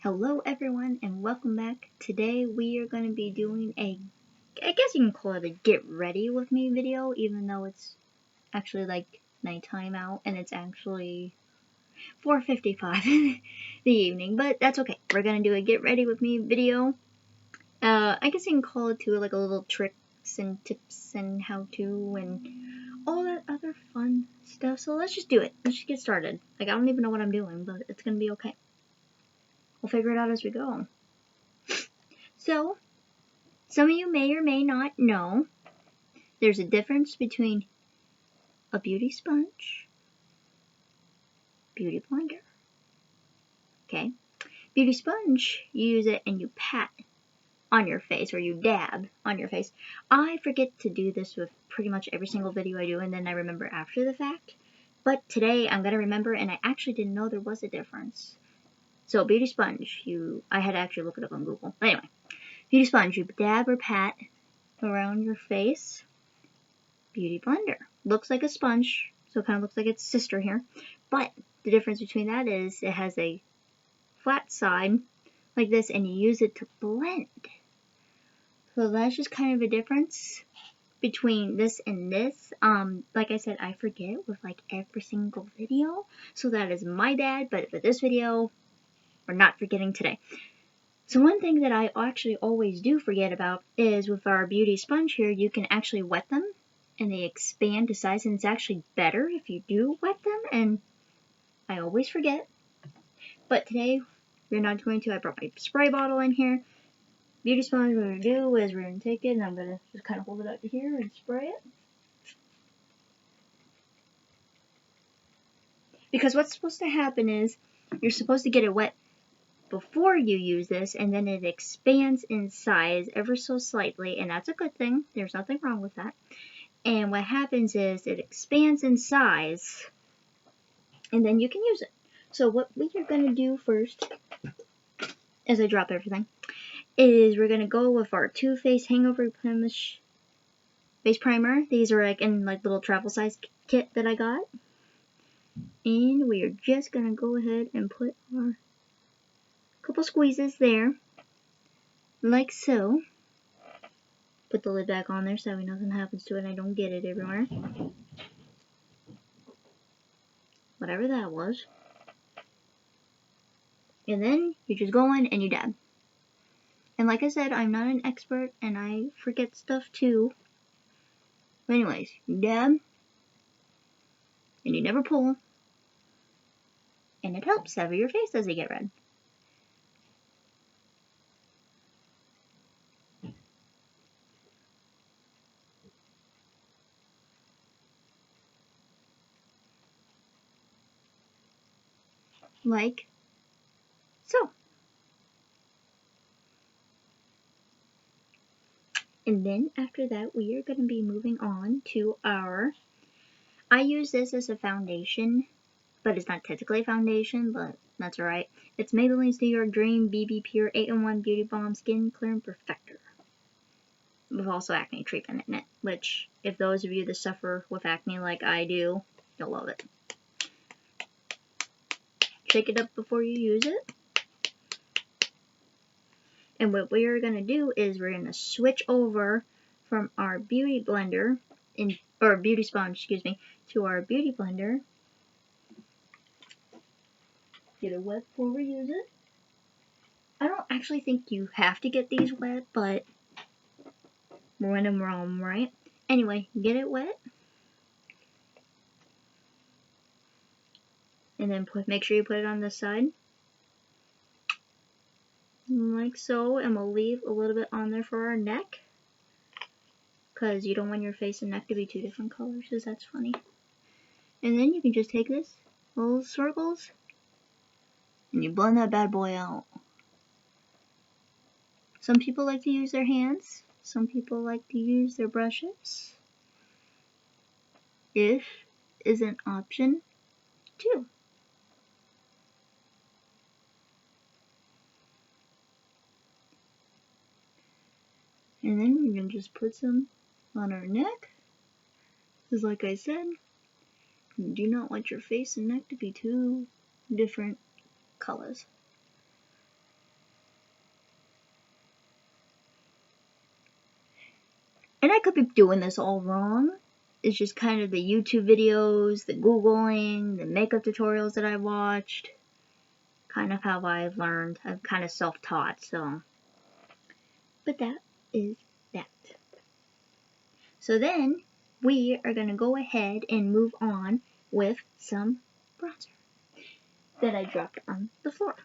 Hello everyone and welcome back. Today we are going to be doing I guess you can call it a get ready with me video, even though it's actually like nighttime out and it's actually 4:55 in the evening, but that's okay. We're going to do a get ready with me video. I guess you can call it too like a little tricks and tips and how to and all that other fun stuff. So let's just do it. Let's just get started. Like I don't even know what I'm doing, but it's going to be okay. We'll figure it out as we go. So, some of you may or may not know there's a difference between a beauty sponge, beauty blender. Okay? Beauty sponge, you use it and you pat on your face or you dab on your face. I forget to do this with pretty much every single video I do and then I remember after the fact. But today I'm going to remember and I actually didn't know there was a difference. So beauty sponge, I had to actually look it up on Google. Anyway, beauty sponge, you dab or pat around your face. Beauty blender. Looks like a sponge, so it kind of looks like its sister here. But the difference between that is it has a flat side like this and you use it to blend. So that's just kind of a difference between this and this. Like I said, I forget with like every single video. So that is my bad, but for this video, we're not forgetting today. So one thing that I actually always do forget about is with our beauty sponge here, you can actually wet them and they expand to size, and it's actually better if you do wet them, and I always forget. But today, we're not going to. I brought my spray bottle in here. Beauty sponge, what we're going to do is we're going to take it, and I'm going to just kind of hold it up here and spray it. Because what's supposed to happen is, you're supposed to get it wet before you use this, and then it expands in size ever so slightly, and that's a good thing. There's nothing wrong with that. And what happens is it expands in size, and then you can use it. So what we are going to do first, as I drop everything, is we're going to go with our Too Faced Hangover Replenish Face Primer. These are like in like little travel size kit that I got. And we are just going to go ahead and put our couple squeezes there, like so. Put the lid back on there so that way nothing happens to it and I don't get it everywhere. Whatever that was. And then you just go in and you dab. And like I said, I'm not an expert and I forget stuff too. But anyways, you dab. And you never pull. And it helps cover your face as they get red. Like so. And then after that, we are going to be moving on to our, I use this as a foundation, but it's not technically a foundation, but that's alright. It's Maybelline's New York Dream BB Pure 8-in-1 Beauty Balm Skin Clearing Perfector. With also acne treatment in it, which, if those of you that suffer with acne like I do, you'll love it. Shake it up before you use it. And what we are going to do is we're going to switch over from our beauty blender, or beauty sponge, excuse me, to our beauty blender. Get it wet before we use it. I don't actually think you have to get these wet, but when in Rome, right? Anyway, get it wet. And then make sure you put it on this side. Like so, and we'll leave a little bit on there for our neck, because you don't want your face and neck to be two different colors, because that's funny. And then you can just take this, little circles, and you blend that bad boy out. Some people like to use their hands, some people like to use their brushes. This is an option too. And then we can just put some on our neck, because like I said, you do not want your face and neck to be two different colors. And I could be doing this all wrong. It's just kind of the YouTube videos, the Googling, the makeup tutorials that I watched. Kind of how I've learned. I'm kind of self-taught, so. But that is that. So then, we are going to go ahead and move on with some bronzer that I dropped on the floor.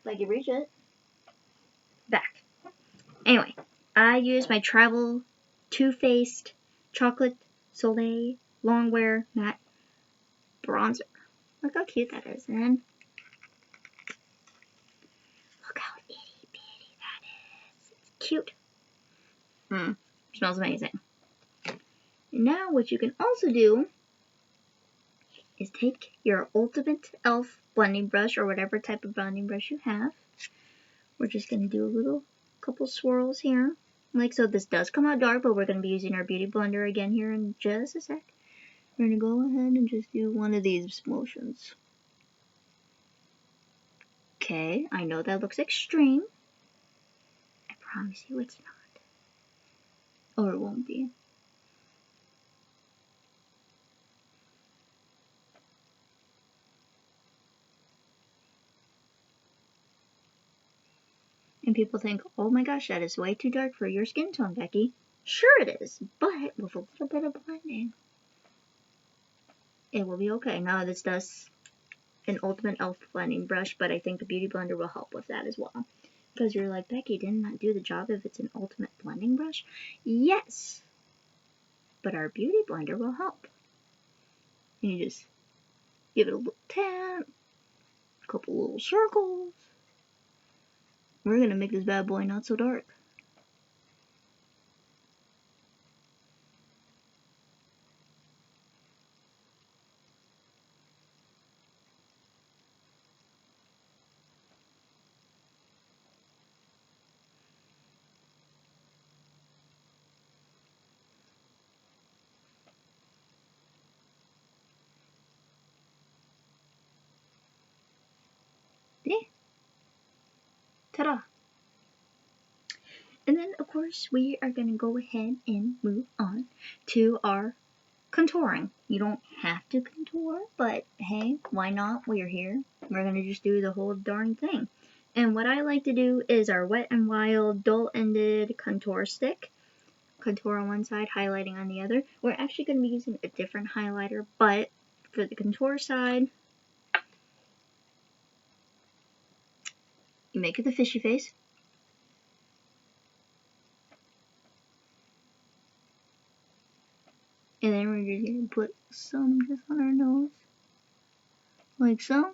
If I can reach it. Back. Anyway, I use my Travel Too Faced Chocolate Soleil Longwear Matte Bronzer. Look how cute that is, man. Look how itty bitty that is. It's cute. Smells amazing. And now what you can also do is take your Ultimate e.l.f. blending brush or whatever type of blending brush you have. We're just going to do a little couple swirls here. Like so. This does come out dark, but we're going to be using our Beauty Blender again here in just a sec. We're going to go ahead and just do one of these motions. Okay, I know that looks extreme. I promise you it's not. Or it won't be. And people think, oh my gosh, that is way too dark for your skin tone, Becky. Sure it is, but with a little bit of blending, it will be okay. Now this does an Ultimate e.l.f. blending brush, but I think the Beauty Blender will help with that as well. Because you're like, Becky, didn't that do the job if it's an Ultimate blending brush? Yes, but our Beauty Blender will help. And you just give it a little tap, a couple little circles. We're going to make this bad boy not so dark. See? Ta-da! And then, of course, we are going to go ahead and move on to our contouring. You don't have to contour, but hey, why not? We're here. We're going to just do the whole darn thing. And what I like to do is our Wet n Wild dull-ended contour stick. Contour on one side, highlighting on the other. We're actually going to be using a different highlighter, but for the contour side, you make it the fishy face. And then we're just going to put some just on our nose. Like so.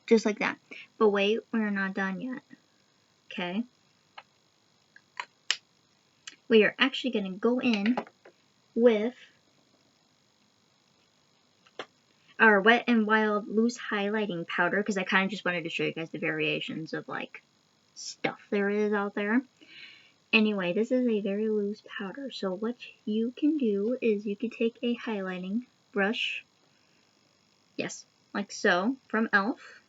Just like that. But wait, we're not done yet. Okay? We are actually going to go in with our Wet n Wild loose highlighting powder, because I kind of just wanted to show you guys the variations of like stuff there is out there. Anyway, this is a very loose powder, so what you can do is you can take a highlighting brush, yes, like so, from e.l.f.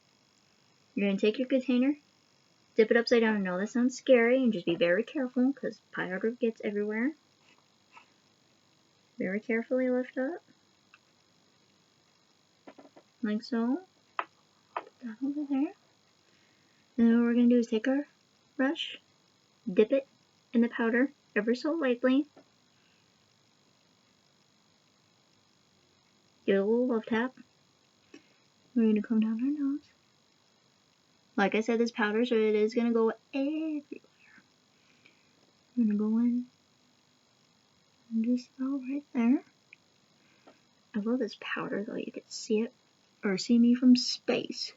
You're going to take your container, dip it upside down. I know that sounds scary, and just be very careful because powder gets everywhere. Very carefully lift up, like so. Put that over there. And then what we're going to do is take our brush, dip it in the powder ever so lightly. Give it a little love tap. We're going to come down our nose. Like I said, this powder, so it is going to go everywhere. We're going to go in and just about right there. I love this powder, though. You can see it, or see me from space.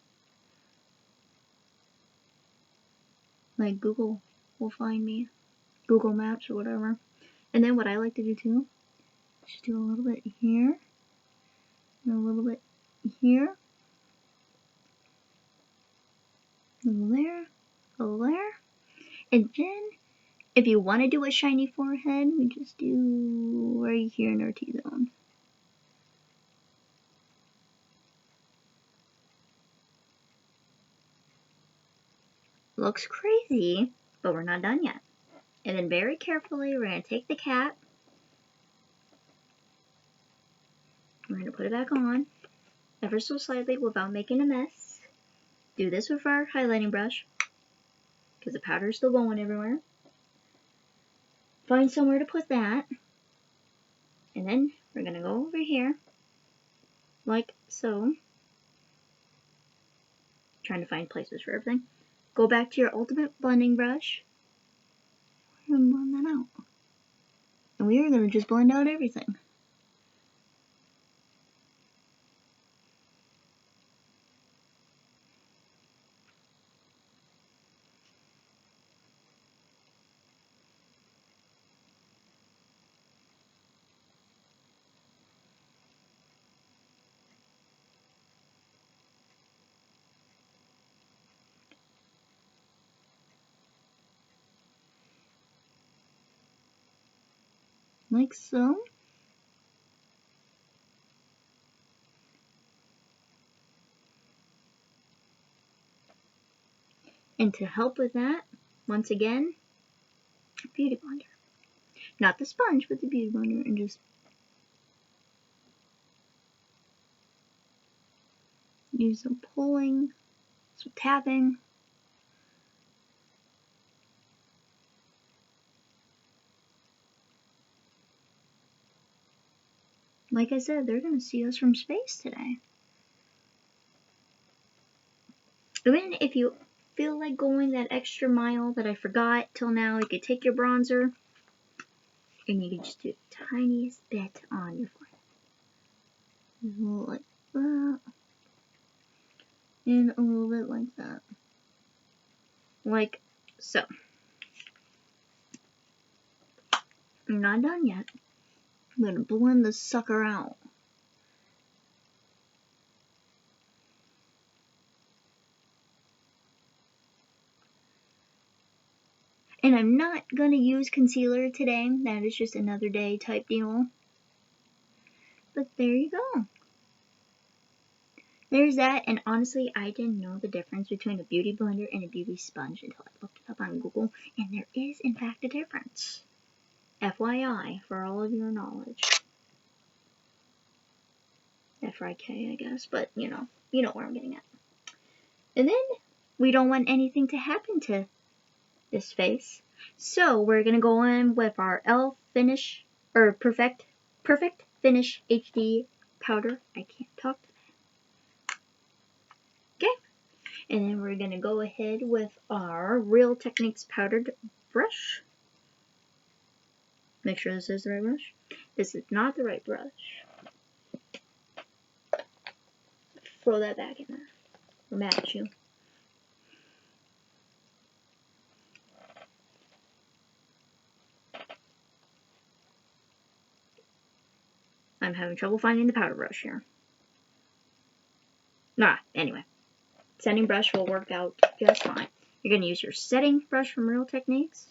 Like Google will find me. Google Maps or whatever. And then what I like to do too, just do a little bit here, and a little bit here, a little there, a little there. And then, if you want to do a shiny forehead, we just do right here in our T-zone. looks crazy, but we're not done yet. And then very carefully, we're going to take the cap. We're going to put it back on, ever so slightly without making a mess. Do this with our highlighting brush, because the powder's still going everywhere. Find somewhere to put that. And then we're going to go over here, like so. Trying to find places for everything. Go back to your ultimate blending brush. We're going to blend that out. And we are going to just blend out everything. Like so. And to help with that, once again, Beauty Blender. Not the sponge, but the Beauty Blender, and just use some pulling, some tapping. Like I said, they're going to see us from space today. Even if you feel like going that extra mile that I forgot till now, you could take your bronzer and you can just do the tiniest bit on your forehead. A little like that. And a little bit like that. Like so. I'm not done yet. I'm going to blend this sucker out. And I'm not going to use concealer today. That is just another day type deal. But there you go. There's that. And honestly, I didn't know the difference between a beauty blender and a beauty sponge until I looked it up on Google. And there is, in fact, a difference. FYI, for all of your knowledge. FYK, I guess. But, you know where I'm getting at. And then, we don't want anything to happen to this face. So we're going to go in with our e.l.f. Finish, or Perfect Finish HD powder. I can't talk today. Okay. And then we're going to go ahead with our Real Techniques powdered brush. Make sure this is the right brush. This is not the right brush. Throw that back in there. We're mad at you. I'm having trouble finding the powder brush here. Anyway. Setting brush will work out just fine. You're going to use your setting brush from Real Techniques.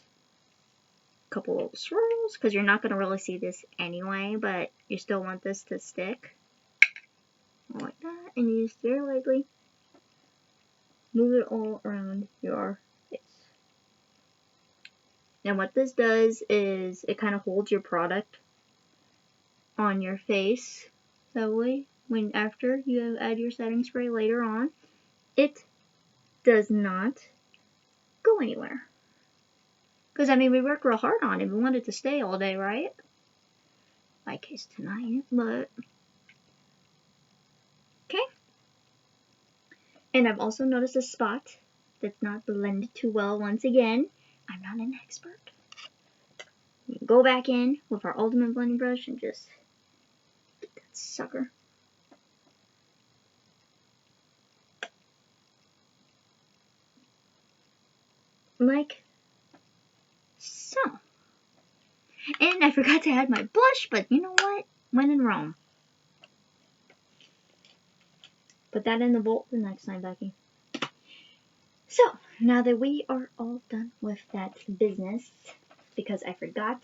A couple little swirls, because you're not going to really see this anyway, but you still want this to stick. Like that. And you just very lightly move it all around your face. And what this does is it kind of holds your product on your face. That way, after you add your setting spray later on, it does not go anywhere. Because, I mean, we worked real hard on it. We wanted it to stay all day, right? My case tonight, but... Okay. And I've also noticed a spot that's not blended too well once again. I'm not an expert. Go back in with our ultimate blending brush and just get that sucker. Like so. And I forgot to add my blush, but you know what? When in Rome. Put that in the bowl for next time, Becky. So, now that we are all done with that business, because I forgot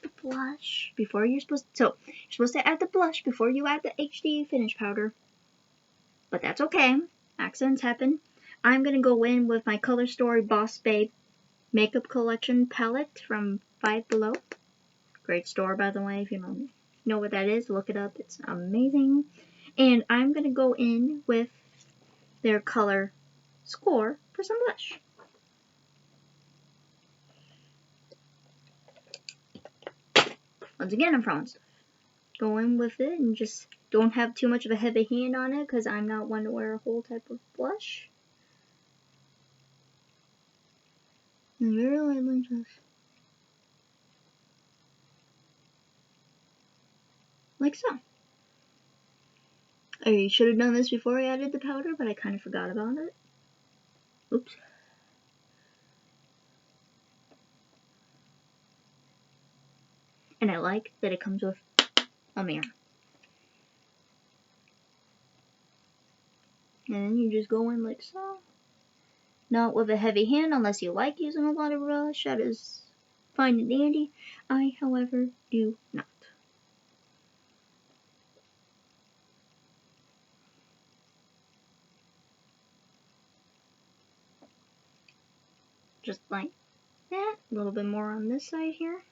the blush before you're supposed to add the blush before you add the HD finish powder. But that's okay. Accidents happen. I'm going to go in with my Color Story Boss Babe Makeup Collection palette from Five Below. Great store, by the way. If you don't know what that is, look it up. It's amazing. And I'm going to go in with their color Score for some blush. Once again, I'm throwing stuff. Go in with it and just don't have too much of a heavy hand on it because I'm not one to wear a whole type of blush. And very lightly just like so. I should have done this before I added the powder, but I kind of forgot about it. Oops. And I like that it comes with a mirror. And then you just go in like so. Not with a heavy hand unless you like using a lot of brush. That is fine and dandy. I, however, do not. Just like that. A little bit more on this side here.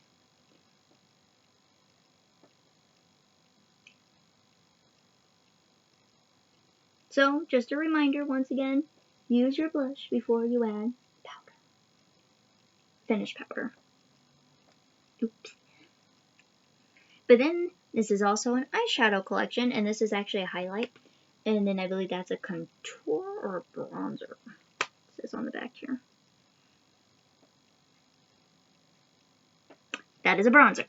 So, just a reminder once again, use your blush before you add powder. Finished powder. Oops. But then, this is also an eyeshadow collection, and this is actually a highlight. And then I believe that's a contour or a bronzer. It says on the back here. That is a bronzer.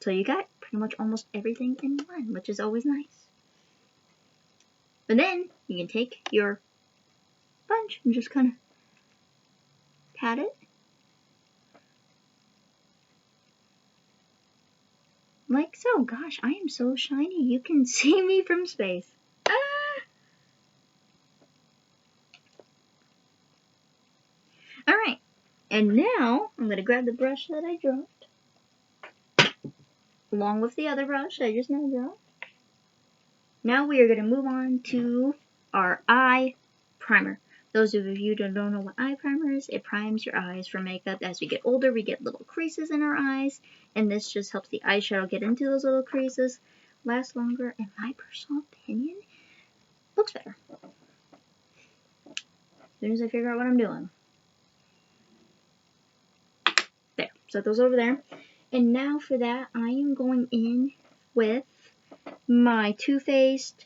So you got pretty much almost everything in one, which is always nice. And then you can take your sponge and just kind of pat it. Like so. Gosh, I am so shiny. You can see me from space. Ah! Alright. And now I'm going to grab the brush that I dropped. Along with the other brush I just now dropped. Now we are going to move on to our eye primer. Those of you who don't know what eye primer is, it primes your eyes for makeup. As we get older, we get little creases in our eyes, and this just helps the eyeshadow get into those little creases, last longer, and my personal opinion, looks better. As soon as I figure out what I'm doing. There, set those over there. And now for that, I am going in with my Too Faced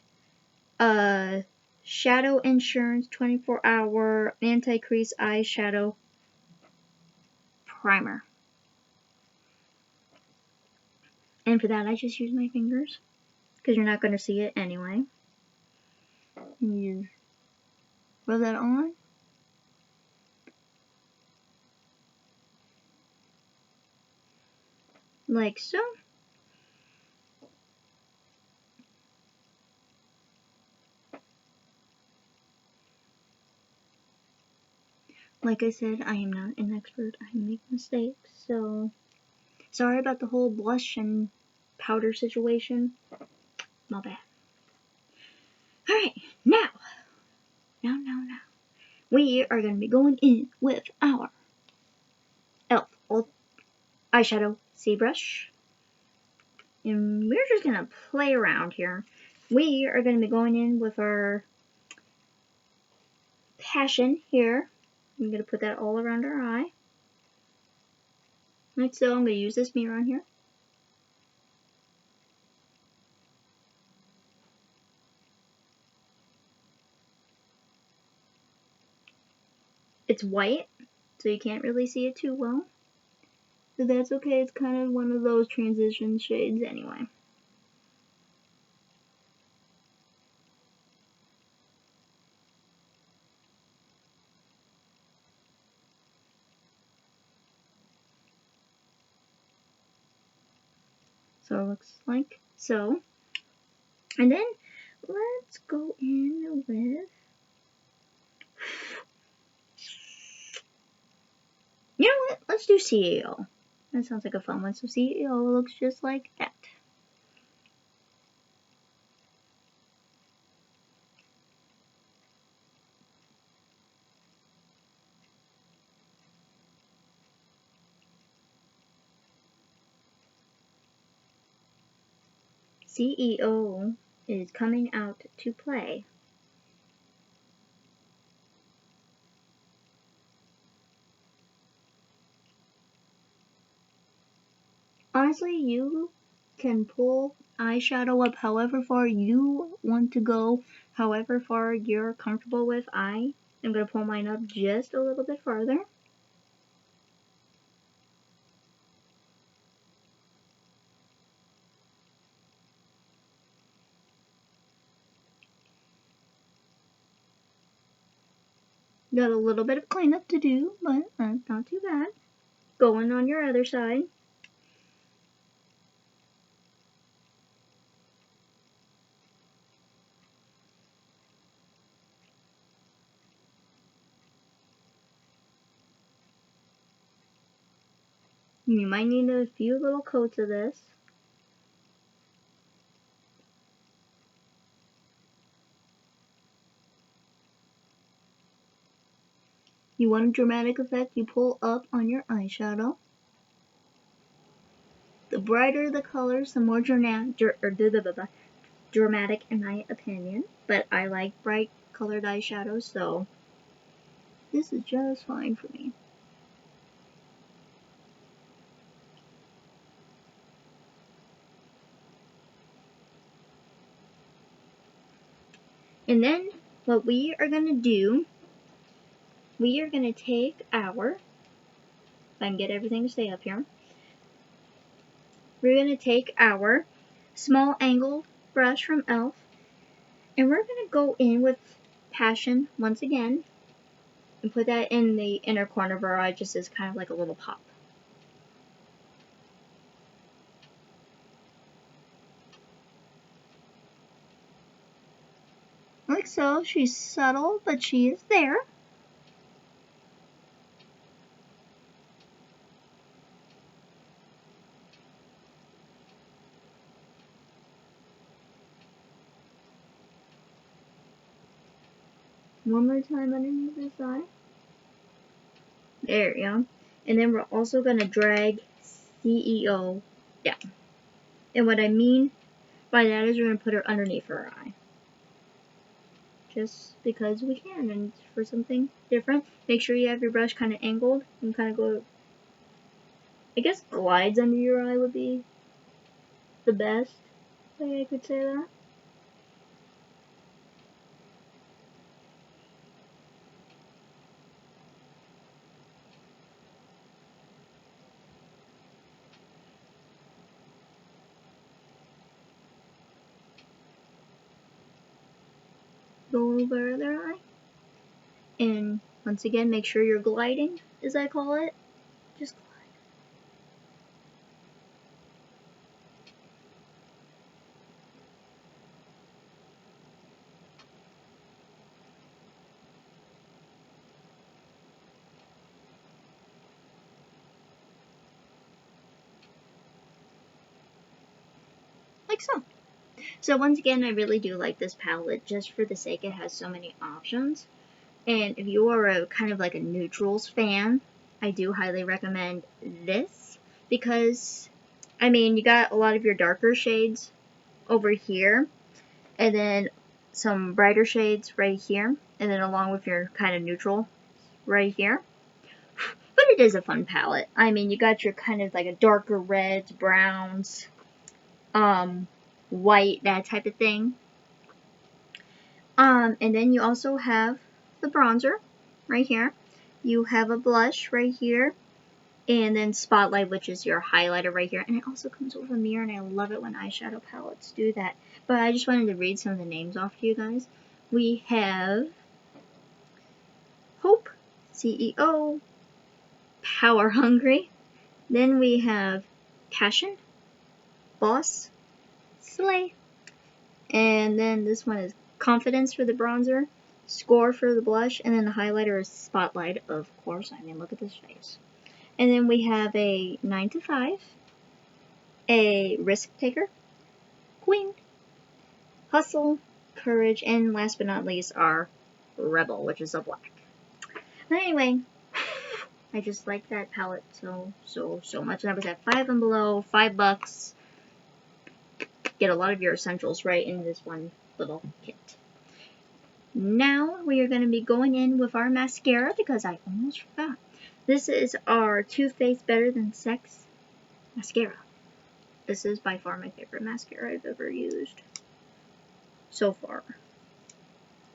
Shadow Insurance 24-Hour Anti-Crease Eyeshadow Primer. And for that, I just use my fingers, because you're not going to see it anyway. And you rub that on. Like so. Like I said, I am not an expert. I make mistakes, so sorry about the whole blush and powder situation. My bad. Alright, now, we are going to be going in with our e.l.f. eyeshadow C-brush. And we're just going to play around here. We are going to be going in with our Passion here. I'm going to put that all around our eye. Like so, I'm going to use this mirror on here. It's white, so you can't really see it too well. But that's okay, it's kind of one of those transition shades anyway. So it looks like so. And then let's go in with, you know what, let's do CEO. That sounds like a fun one. So CEO looks just like that. CEO is coming out to play. Honestly, you can pull eyeshadow up however far you want to go, however far you're comfortable with. I am going to pull mine up just a little bit farther. Got a little bit of cleanup to do, but not too bad. Going on your other side. You might need a few little coats of this. You want a dramatic effect, you pull up on your eyeshadow. The brighter the colors, the more dramatic in my opinion. But I like bright colored eyeshadows, so this is just fine for me. And then what we are going to do, we are going to take our, if I can get everything to stay up here, we're going to take our small angled brush from e.l.f. and we're going to go in with Passion once again and put that in the inner corner of our eye just as kind of like a little pop. Like so. She's subtle, but she is there. One more time underneath this eye. There we go. And then we're also going to drag CEO down. And what I mean by that is we're going to put her underneath her eye. Just because we can, and for something different. Make sure you have your brush kind of angled and kind of go, I guess glides under your eye would be the best way I could say that. Go over the other eye. And once again, make sure you're gliding, as I call it. Just glide. Like so. So once again, I really do like this palette just for the sake it has so many options. And if you are a kind of like a neutrals fan, I do highly recommend this because, I mean, you got a lot of your darker shades over here and then some brighter shades right here and then along with your kind of neutral right here. But it is a fun palette. I mean, you got your kind of like a darker reds, browns, white, that type of thing. And then you also have the bronzer right here. You have a blush right here. And then Spotlight, which is your highlighter right here. And it also comes with a mirror, and I love it when eyeshadow palettes do that. But I just wanted to read some of the names off to you guys. We have Hope, CEO, Power Hungry. Then we have Passion, Boss, Slay. And then this one is Confidence for the bronzer, Score for the blush, and then the highlighter is Spotlight, of course. I mean, look at this face. And then we have a 9 to 5, a Risk Taker, Queen, Hustle, Courage, and last but not least our Rebel, which is a black. But anyway, I just like that palette so much. And I was at Five and Below, $5. get a lot of your essentials right in this one little kit. Now we are going to be going in with our mascara because I almost forgot. This is our Too Faced Better Than Sex mascara. This is by far my favorite mascara I've ever used so far.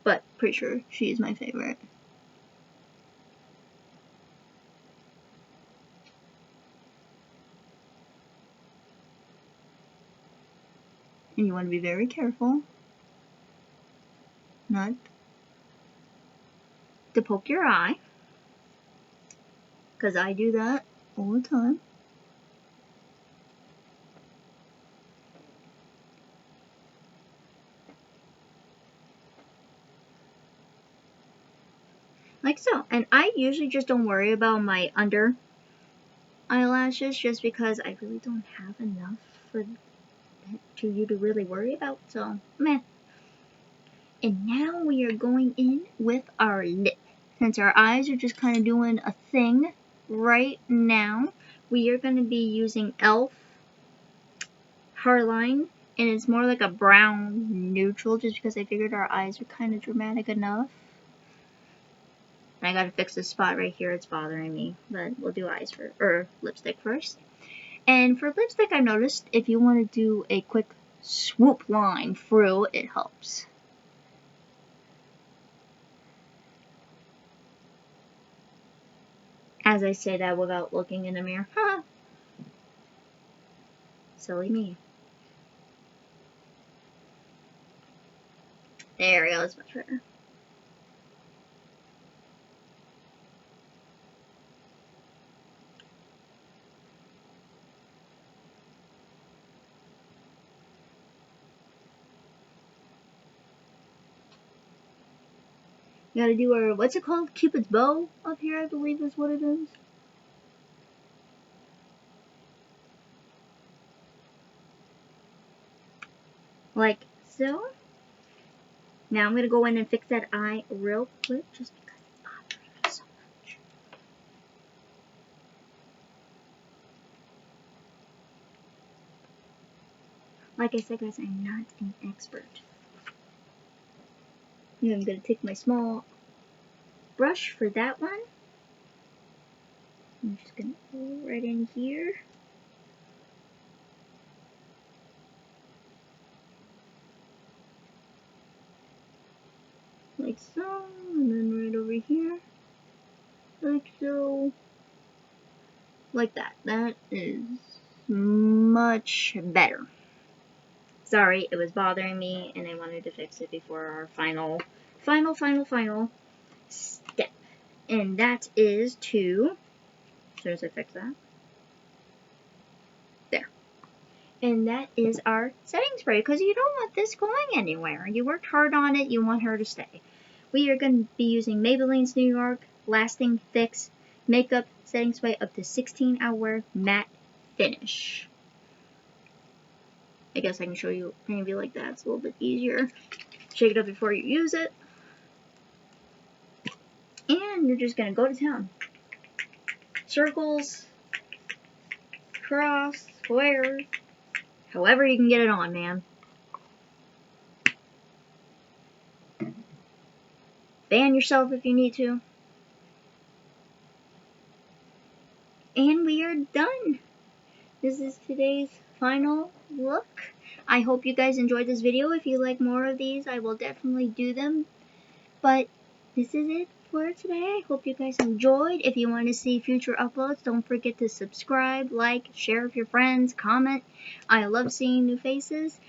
But pretty sure she is my favorite. And you want to be very careful not to poke your eye, because I do that all the time. Like so. And I usually just don't worry about my under eyelashes just because I really don't have enough for you to really worry about, so meh. And now we are going in with our lip. Since our eyes are just kind of doing a thing right now, we are going to be using e.l.f. Heartline, and it's more like a brown neutral just because I figured our eyes are kind of dramatic enough. And I gotta fix this spot right here, it's bothering me, but we'll do eyes first, or lipstick first. And for lipstick, I noticed if you want to do a quick swoop line through, it helps. As I say that without looking in the mirror. Ha! Silly me. There we go, that's much better. We gotta do our, what's it called? Cupid's bow up here, I believe is what it is. Like so. Now I'm gonna go in and fix that eye real quick, just because it's bothering me so much. Like I said, guys, I'm not an expert. And I'm gonna take my small brush for that one. I'm just gonna go right in here. Like so, and then right over here. Like so. Like that. That is much better. Sorry, it was bothering me and I wanted to fix it before our final step. And that is to, as soon as I fix that, there. And that is our setting spray, because you don't want this going anywhere. You worked hard on it, you want her to stay. We are going to be using Maybelline's New York Lasting Fix Makeup Setting Spray up to 16-hour matte finish. I guess I can show you maybe like that. It's a little bit easier. Shake it up before you use it. And you're just going to go to town. Circles, cross, square, however you can get it on, man. Fan yourself if you need to. And we are done. This is today's final look. I hope you guys enjoyed this video. If you like more of these, I will definitely do them. But this is it for today. I hope you guys enjoyed. If you want to see future uploads, don't forget to subscribe, like, share with your friends, comment. I love seeing new faces.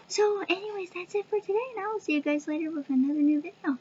So anyways, that's it for today, and I will see you guys later with another new video.